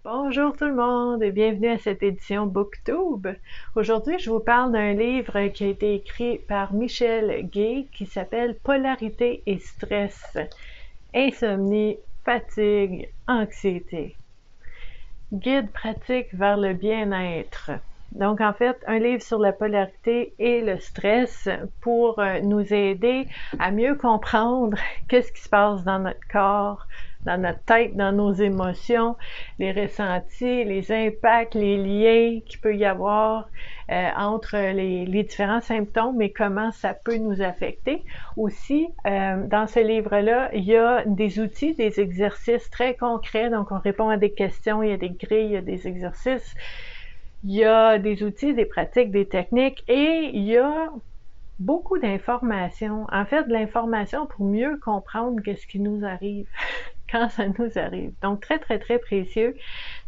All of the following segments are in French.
Bonjour tout le monde et bienvenue à cette édition BookTube. Aujourd'hui, je vous parle d'un livre qui a été écrit par Michel Gay qui s'appelle Polarité et stress, insomnie, fatigue, anxiété. Guide pratique vers le bien-être. Donc en fait, un livre sur la polarité et le stress pour nous aider à mieux comprendre qu'est-ce qui se passe dans notre corps, dans notre tête, dans nos émotions, les ressentis, les impacts, les liens qu'il peut y avoir entre les différents symptômes et comment ça peut nous affecter. Aussi, dans ce livre-là, il y a des outils, des exercices très concrets. Donc, on répond à des questions, il y a des grilles, il y a des exercices, il y a des outils, des pratiques, des techniques et il y a beaucoup d'informations. En fait, de l'information pour mieux comprendre qu'est-ce qui nous arrive quand ça nous arrive. Donc, très, très, très précieux,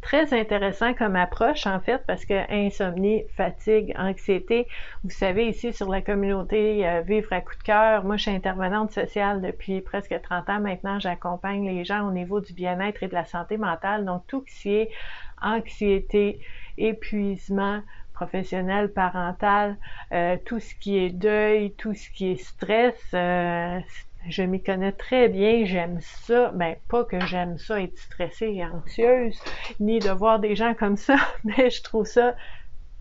très intéressant comme approche, en fait, parce que insomnie, fatigue, anxiété, vous savez, ici, sur la communauté Vivre à coup de cœur, moi, je suis intervenante sociale depuis presque 30 ans maintenant. J'accompagne les gens au niveau du bien-être et de la santé mentale. Donc, tout ce qui est anxiété, épuisement, professionnel, parental, tout ce qui est deuil, tout ce qui est stress, je m'y connais très bien, j'aime ça, ben pas que j'aime ça être stressée et anxieuse, ni de voir des gens comme ça, mais je trouve ça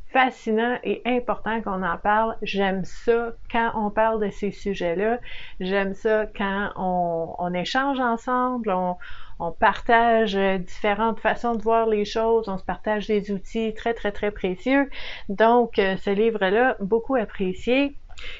fascinant et important qu'on en parle. J'aime ça quand on parle de ces sujets-là. J'aime ça quand on échange ensemble, on partage différentes façons de voir les choses, on se partage des outils très, très, très précieux. Donc, ce livre-là, beaucoup apprécié.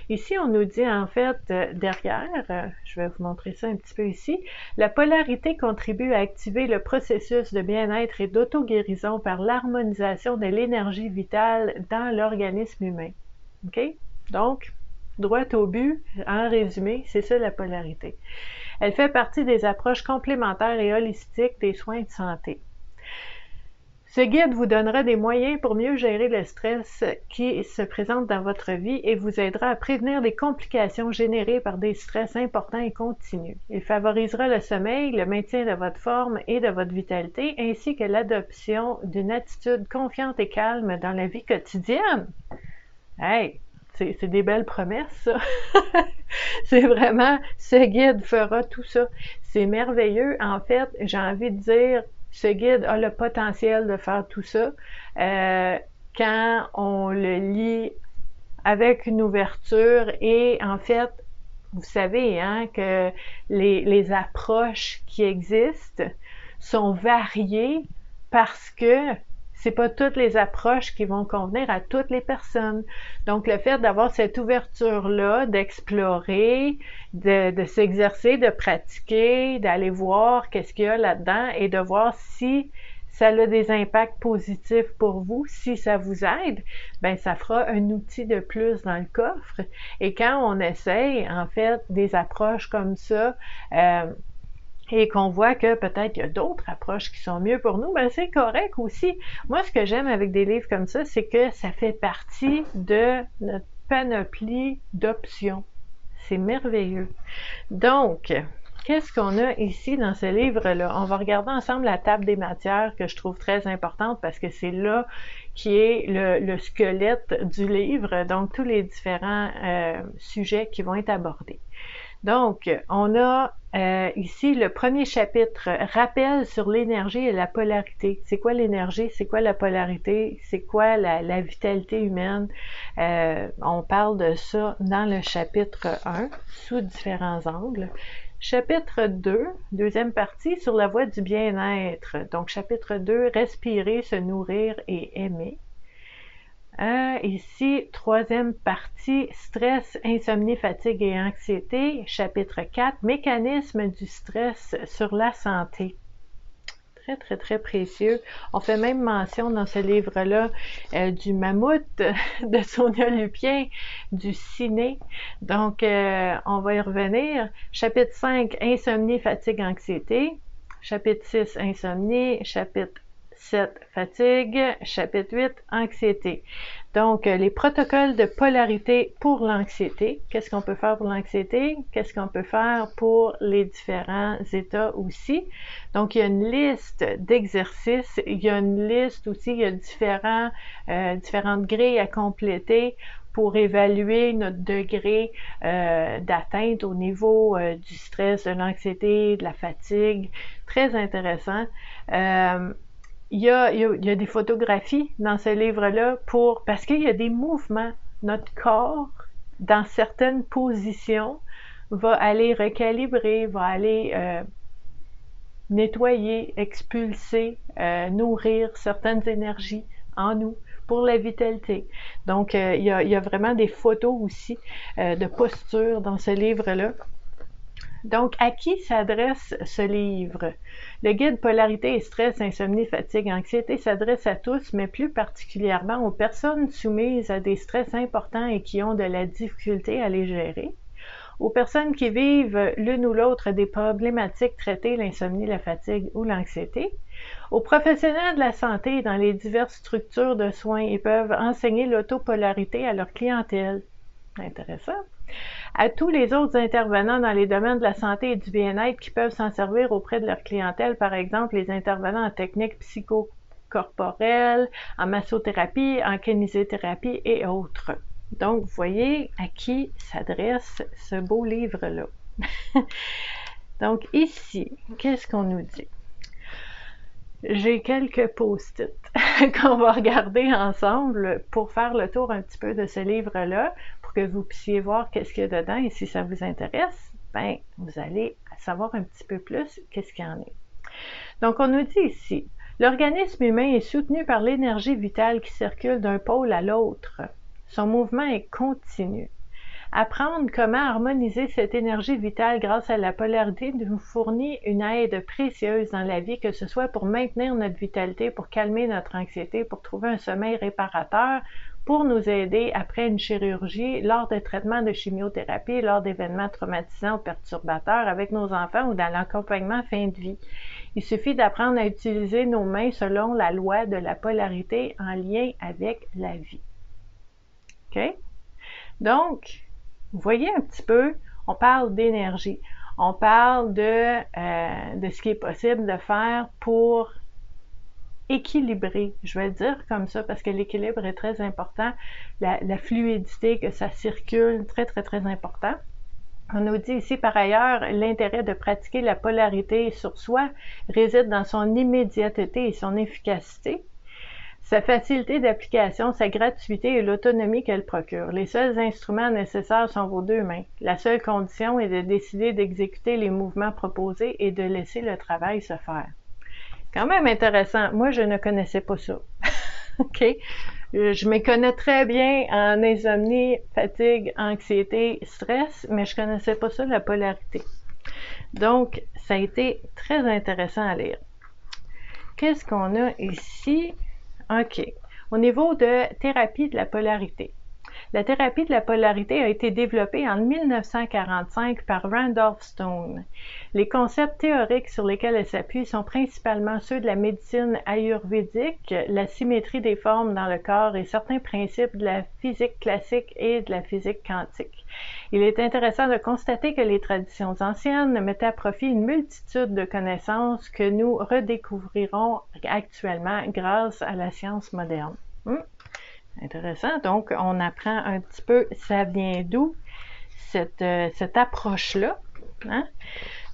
Ici, on nous dit en fait derrière, je vais vous montrer ça un petit peu ici, la polarité contribue à activer le processus de bien-être et d'auto-guérison par l'harmonisation de l'énergie vitale dans l'organisme humain. OK? Donc, droit au but, en résumé, c'est ça la polarité. Elle fait partie des approches complémentaires et holistiques des soins de santé. Ce guide vous donnera des moyens pour mieux gérer le stress qui se présente dans votre vie et vous aidera à prévenir des complications générées par des stress importants et continus. Il favorisera le sommeil, le maintien de votre forme et de votre vitalité, ainsi que l'adoption d'une attitude confiante et calme dans la vie quotidienne. Hey! C'est des belles promesses, ça. C'est vraiment, ce guide fera tout ça. C'est merveilleux. En fait, j'ai envie de dire, ce guide a le potentiel de faire tout ça quand on le lit avec une ouverture et en fait, vous savez hein, que les approches qui existent sont variées parce que c'est pas toutes les approches qui vont convenir à toutes les personnes. Donc, le fait d'avoir cette ouverture-là, d'explorer, de s'exercer, de pratiquer, d'aller voir qu'est-ce qu'il y a là-dedans et de voir si ça a des impacts positifs pour vous, si ça vous aide, ben ça fera un outil de plus dans le coffre. Et quand on essaye, en fait, des approches comme ça, et qu'on voit que peut-être il y a d'autres approches qui sont mieux pour nous, ben c'est correct aussi. Moi, ce que j'aime avec des livres comme ça, c'est que ça fait partie de notre panoplie d'options. C'est merveilleux. Donc, qu'est-ce qu'on a ici dans ce livre-là? On va regarder ensemble la table des matières que je trouve très importante parce que c'est là qui est le squelette du livre, donc tous les différents sujets qui vont être abordés. Donc, on a ici le premier chapitre, rappel sur l'énergie et la polarité. C'est quoi l'énergie? C'est quoi la polarité? C'est quoi la vitalité humaine? On parle de ça dans le chapitre 1, sous différents angles. Chapitre 2, deuxième partie, sur la voie du bien-être. Donc, chapitre 2, respirer, se nourrir et aimer. Ici, troisième partie, stress, insomnie, fatigue et anxiété. Chapitre 4, mécanisme du stress sur la santé. Très, très, très précieux. On fait même mention dans ce livre-là du mammouth de Sonia Lupien, du ciné. Donc, on va y revenir. Chapitre 5, insomnie, fatigue, anxiété. Chapitre 6, insomnie. Chapitre 7, fatigue. Chapitre 8, anxiété. Donc, les protocoles de polarité pour l'anxiété. Qu'est-ce qu'on peut faire pour l'anxiété? Qu'est-ce qu'on peut faire pour les différents états aussi? Donc, il y a une liste d'exercices. Il y a une liste aussi, il y a différentes grilles à compléter pour évaluer notre degré d'atteinte au niveau du stress, de l'anxiété, de la fatigue. Très intéressant. Il y a des photographies dans ce livre-là parce qu'il y a des mouvements. Notre corps, dans certaines positions, va aller recalibrer, va aller nettoyer, expulser, nourrir certaines énergies en nous pour la vitalité. Donc, il y a vraiment des photos aussi de posture dans ce livre-là. Donc, à qui s'adresse ce livre? Le guide Polarité et stress, insomnie, fatigue, anxiété s'adresse à tous, mais plus particulièrement aux personnes soumises à des stress importants et qui ont de la difficulté à les gérer, aux personnes qui vivent l'une ou l'autre des problématiques traitées, l'insomnie, la fatigue ou l'anxiété, aux professionnels de la santé dans les diverses structures de soins et peuvent enseigner l'autopolarité à leur clientèle. Intéressant. À tous les autres intervenants dans les domaines de la santé et du bien-être qui peuvent s'en servir auprès de leur clientèle, par exemple les intervenants en technique psychocorporelle, en massothérapie, en kinésithérapie et autres. Donc, vous voyez à qui s'adresse ce beau livre-là. Donc, ici, qu'est-ce qu'on nous dit? J'ai quelques post-it qu'on va regarder ensemble pour faire le tour un petit peu de ce livre-là, pour que vous puissiez voir qu'est-ce qu'il y a dedans et si ça vous intéresse, ben vous allez savoir un petit peu plus qu'est-ce qu'il y en est. Donc, on nous dit ici, l'organisme humain est soutenu par l'énergie vitale qui circule d'un pôle à l'autre. Son mouvement est continu. Apprendre comment harmoniser cette énergie vitale grâce à la polarité nous fournit une aide précieuse dans la vie, que ce soit pour maintenir notre vitalité, pour calmer notre anxiété, pour trouver un sommeil réparateur, pour nous aider après une chirurgie, lors de traitements de chimiothérapie, lors d'événements traumatisants ou perturbateurs avec nos enfants ou dans l'accompagnement fin de vie. Il suffit d'apprendre à utiliser nos mains selon la loi de la polarité en lien avec la vie. OK? Donc, vous voyez un petit peu, on parle d'énergie, on parle de ce qui est possible de faire pour équilibrer, je vais le dire comme ça parce que l'équilibre est très important, la fluidité, que ça circule, très très très important. On nous dit ici par ailleurs, l'intérêt de pratiquer la polarité sur soi réside dans son immédiateté et son efficacité. Sa facilité d'application, sa gratuité et l'autonomie qu'elle procure. Les seuls instruments nécessaires sont vos deux mains. La seule condition est de décider d'exécuter les mouvements proposés et de laisser le travail se faire. Quand même intéressant. Moi, je ne connaissais pas ça. OK? Je me connais très bien en insomnie, fatigue, anxiété, stress, mais je connaissais pas ça, la polarité. Donc, ça a été très intéressant à lire. Qu'est-ce qu'on a ici? OK. Au niveau de thérapie de la polarité. La thérapie de la polarité a été développée en 1945 par Randolph Stone. Les concepts théoriques sur lesquels elle s'appuie sont principalement ceux de la médecine ayurvédique, la symétrie des formes dans le corps et certains principes de la physique classique et de la physique quantique. Il est intéressant de constater que les traditions anciennes mettaient à profit une multitude de connaissances que nous redécouvrirons actuellement grâce à la science moderne. Intéressant. Donc, on apprend un petit peu, ça vient d'où, cette approche-là. Hein?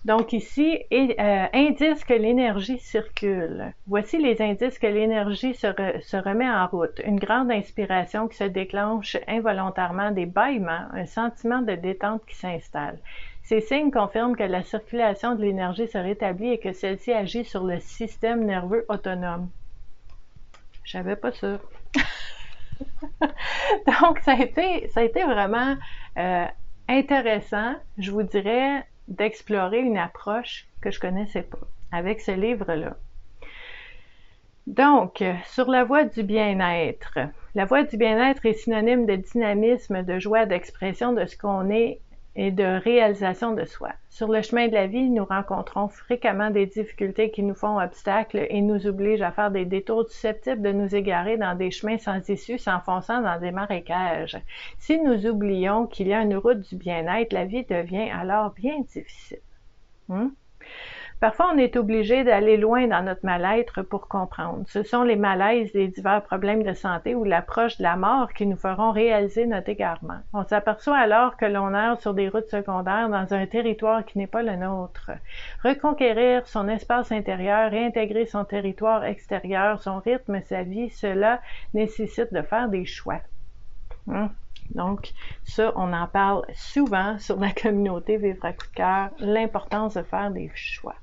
Donc, ici, indice que l'énergie circule. Voici les indices que l'énergie se remet en route. Une grande inspiration qui se déclenche involontairement, des bâillements, un sentiment de détente qui s'installe. Ces signes confirment que la circulation de l'énergie se rétablit et que celle-ci agit sur le système nerveux autonome. Je savais pas ça. Donc, ça a été vraiment intéressant, je vous dirais, d'explorer une approche que je connaissais pas avec ce livre-là. Donc, sur la voie du bien-être. La voie du bien-être est synonyme de dynamisme, de joie, d'expression de ce qu'on est et de réalisation de soi. Sur le chemin de la vie, nous rencontrons fréquemment des difficultés qui nous font obstacle et nous obligent à faire des détours susceptibles de nous égarer dans des chemins sans issue, s'enfonçant dans des marécages. Si nous oublions qu'il y a une route du bien-être, la vie devient alors bien difficile. Parfois, on est obligé d'aller loin dans notre mal-être pour comprendre. Ce sont les malaises des divers problèmes de santé ou l'approche de la mort qui nous feront réaliser notre égarement. On s'aperçoit alors que l'on erre sur des routes secondaires dans un territoire qui n'est pas le nôtre. Reconquérir son espace intérieur, réintégrer son territoire extérieur, son rythme, sa vie, cela nécessite de faire des choix. Donc, ça, on en parle souvent sur la communauté Vivre à coup de cœur, l'importance de faire des choix.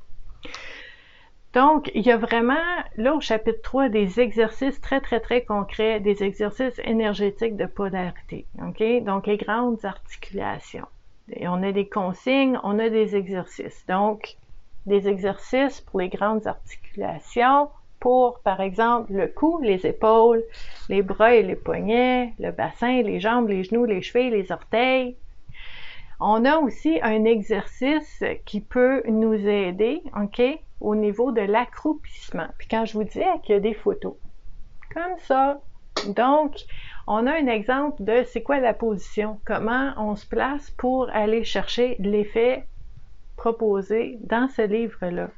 Donc, il y a vraiment, là, au chapitre 3, des exercices très, très, très concrets, des exercices énergétiques de polarité. OK? Donc, les grandes articulations. Et on a des consignes, on a des exercices. Donc, des exercices pour les grandes articulations, pour, par exemple, le cou, les épaules, les bras et les poignets, le bassin, les jambes, les genoux, les chevilles, les orteils. On a aussi un exercice qui peut nous aider, OK, au niveau de l'accroupissement. Puis quand je vous disais qu'il y a des photos, comme ça. Donc, on a un exemple de c'est quoi la position, comment on se place pour aller chercher l'effet proposé dans ce livre-là.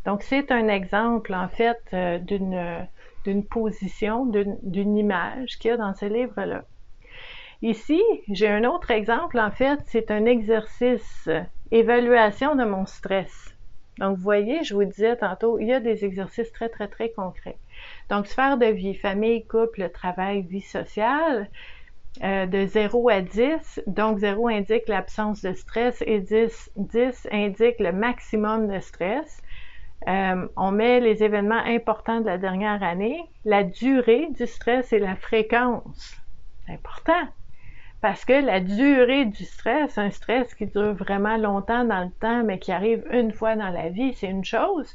Donc, c'est un exemple, en fait, d'une position, d'une image qu'il y a dans ce livre-là. Ici, j'ai un autre exemple, en fait, c'est un exercice évaluation de mon stress. Donc, vous voyez, je vous disais tantôt, il y a des exercices très, très, très concrets. Donc, sphère de vie, famille, couple, travail, vie sociale, de 0 à 10. Donc, 0 indique l'absence de stress et 10 indique le maximum de stress. On met les événements importants de la dernière année, la durée du stress et la fréquence. C'est important. Parce que la durée du stress, un stress qui dure vraiment longtemps dans le temps, mais qui arrive une fois dans la vie, c'est une chose.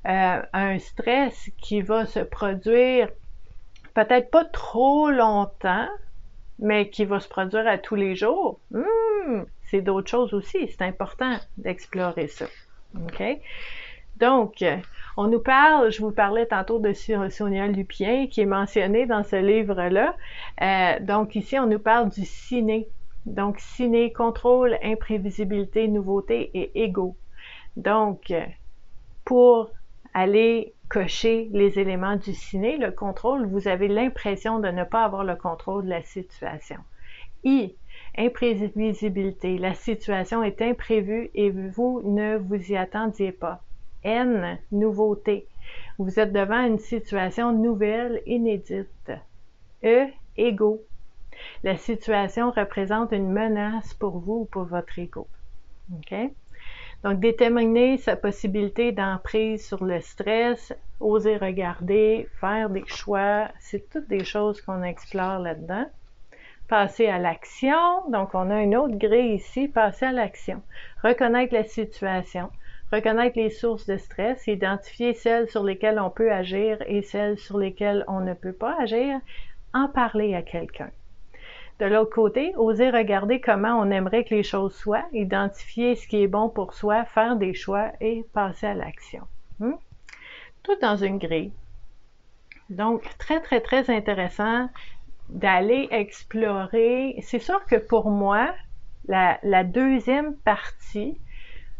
Un stress qui va se produire peut-être pas trop longtemps, mais qui va se produire à tous les jours, c'est d'autres choses aussi. C'est important d'explorer ça. OK? Donc, on nous parle, je vous parlais tantôt de Sonia Lupien, qui est mentionnée dans ce livre-là. Donc, ici, on nous parle du ciné. Donc, ciné, contrôle, imprévisibilité, nouveauté et ego. Donc, pour aller cocher les éléments du ciné, le contrôle, vous avez l'impression de ne pas avoir le contrôle de la situation. I, imprévisibilité, la situation est imprévue et vous ne vous y attendiez pas. N, nouveauté, vous êtes devant une situation nouvelle, inédite. E, ego, la situation représente une menace pour vous ou pour votre ego. OK? Donc, déterminer sa possibilité d'emprise sur le stress, oser regarder, faire des choix, c'est toutes des choses qu'on explore là-dedans. Passer à l'action, donc on a une autre grille ici, passer à l'action. Reconnaître la situation, reconnaître les sources de stress, identifier celles sur lesquelles on peut agir et celles sur lesquelles on ne peut pas agir, en parler à quelqu'un. De l'autre côté, oser regarder comment on aimerait que les choses soient, identifier ce qui est bon pour soi, faire des choix et passer à l'action. Tout dans une grille. Donc, très, très, très intéressant d'aller explorer. C'est sûr que pour moi, la deuxième partie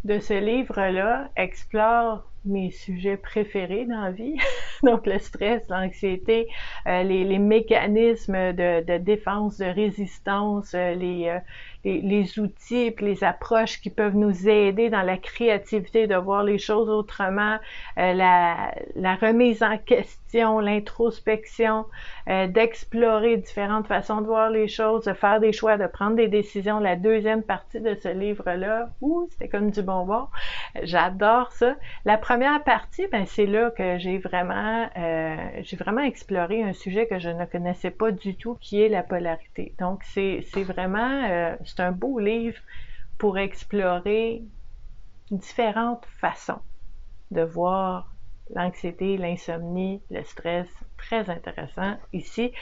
de ce livre-là explore mes sujets préférés dans la vie, donc le stress, l'anxiété, les mécanismes de défense, de résistance, les outils et les approches qui peuvent nous aider dans la créativité de voir les choses autrement, la remise en question, l'introspection, d'explorer différentes façons de voir les choses, de faire des choix, de prendre des décisions. La deuxième partie de ce livre-là, c'était comme du bonbon. J'adore ça. La première partie, c'est là que j'ai vraiment exploré un sujet que je ne connaissais pas du tout, qui est la polarité. Donc, c'est vraiment, c'est un beau livre pour explorer différentes façons de voir l'anxiété, l'insomnie, le stress. Très intéressant ici,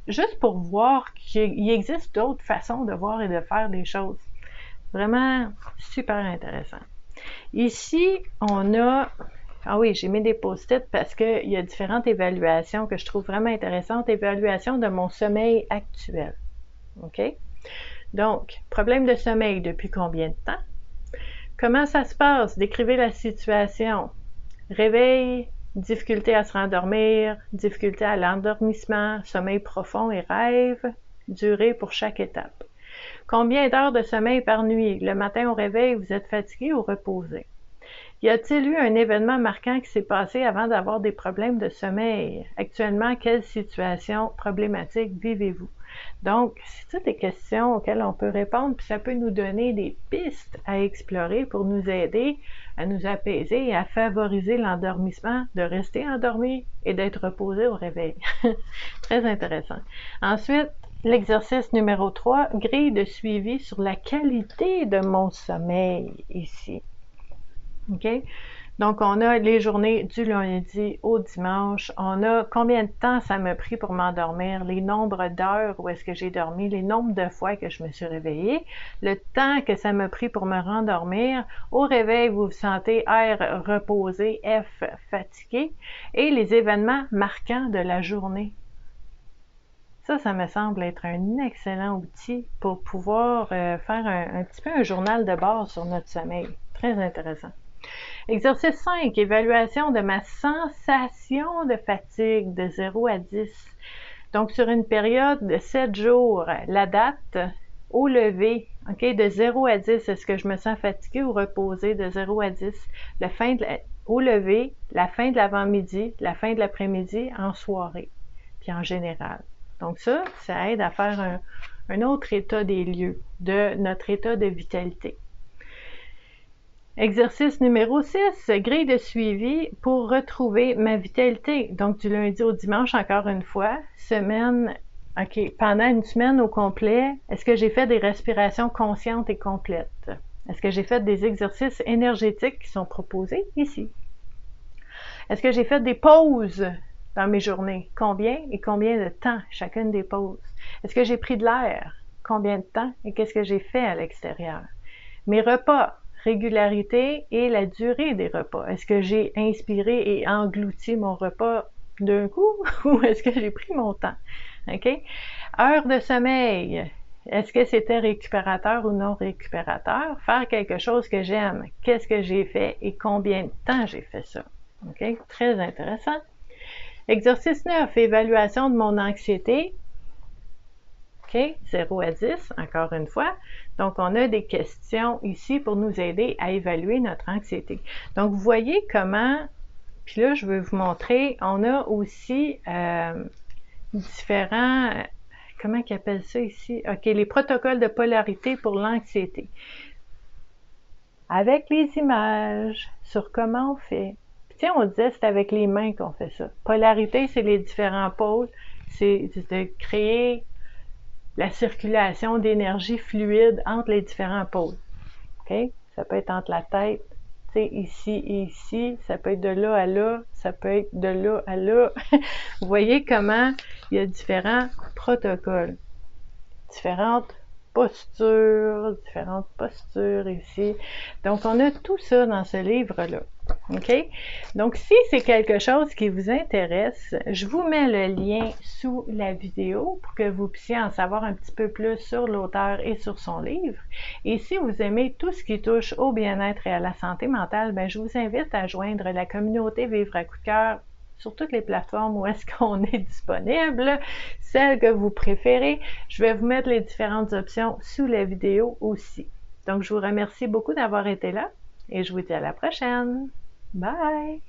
juste pour voir qu'il existe d'autres façons de voir et de faire les choses. Vraiment super intéressant. Ici, on a... Ah oui, j'ai mis des post-it parce qu'il y a différentes évaluations que je trouve vraiment intéressantes. Évaluation de mon sommeil actuel. OK? Donc, problème de sommeil depuis combien de temps? Comment ça se passe? Décrivez la situation. Réveil, difficulté à se rendormir, difficulté à l'endormissement, sommeil profond et rêve, durée pour chaque étape. Combien d'heures de sommeil par nuit? Le matin au réveil, vous êtes fatigué ou reposé? Y a-t-il eu un événement marquant qui s'est passé avant d'avoir des problèmes de sommeil? Actuellement, quelle situation problématique vivez-vous? Donc, c'est toutes des questions auxquelles on peut répondre, puis ça peut nous donner des pistes à explorer pour nous aider à nous apaiser et à favoriser l'endormissement, de rester endormi et d'être reposé au réveil. Très intéressant. Ensuite, l'exercice numéro 3, grille de suivi sur la qualité de mon sommeil ici. OK? Donc, on a les journées du lundi au dimanche. On a combien de temps ça m'a pris pour m'endormir, les nombres d'heures où est-ce que j'ai dormi, les nombres de fois que je me suis réveillée, le temps que ça m'a pris pour me rendormir. Au réveil, vous vous sentez R, reposé, F, fatigué. Et les événements marquants de la journée. Ça me semble être un excellent outil pour pouvoir faire un petit peu un journal de bord sur notre sommeil. Très intéressant. Exercice 5, évaluation de ma sensation de fatigue de 0 à 10. Donc, sur une période de 7 jours, la date au lever, ok, de 0 à 10, est-ce que je me sens fatiguée ou reposée de 0 à 10? Au lever, la fin de l'avant-midi, la fin de l'après-midi, en soirée, puis en général. Donc ça aide à faire un autre état des lieux de notre état de vitalité. Exercice numéro 6, grille de suivi pour retrouver ma vitalité. Donc, du lundi au dimanche, encore une fois, pendant une semaine au complet, est-ce que j'ai fait des respirations conscientes et complètes? Est-ce que j'ai fait des exercices énergétiques qui sont proposés ici? Est-ce que j'ai fait des pauses dans mes journées? Combien et combien de temps chacune des pauses? Est-ce que j'ai pris de l'air? Combien de temps et qu'est-ce que j'ai fait à l'extérieur? Mes repas, régularité et la durée des repas. Est-ce que j'ai inspiré et englouti mon repas d'un coup ou est-ce que j'ai pris mon temps? OK? Heure de sommeil. Est-ce que c'était récupérateur ou non récupérateur? Faire quelque chose que j'aime. Qu'est-ce que j'ai fait et combien de temps j'ai fait ça? OK? Très intéressant. Exercice 9, évaluation de mon anxiété. OK? 0 à 10, encore une fois. Donc, on a des questions ici pour nous aider à évaluer notre anxiété. Donc, vous voyez comment, puis là, je vais vous montrer, on a aussi différents, comment ils appellent ça ici? OK, les protocoles de polarité pour l'anxiété. Avec les images, sur comment on fait. Puis, tiens, on disait c'est avec les mains qu'on fait ça. Polarité, c'est les différents pôles. C'est de créer la circulation d'énergie fluide entre les différents pôles. OK? Ça peut être entre la tête, tu sais, ici et ici, ça peut être de là à là, ça peut être de là à là. Vous voyez comment il y a différents protocoles, différentes postures ici. Donc, on a tout ça dans ce livre-là. OK? Donc, si c'est quelque chose qui vous intéresse, je vous mets le lien sous la vidéo pour que vous puissiez en savoir un petit peu plus sur l'auteur et sur son livre. Et si vous aimez tout ce qui touche au bien-être et à la santé mentale, je vous invite à joindre la communauté Vivre à coup de cœur sur toutes les plateformes où est-ce qu'on est disponible, celle que vous préférez. Je vais vous mettre les différentes options sous la vidéo aussi. Donc, je vous remercie beaucoup d'avoir été là et je vous dis à la prochaine. Bye!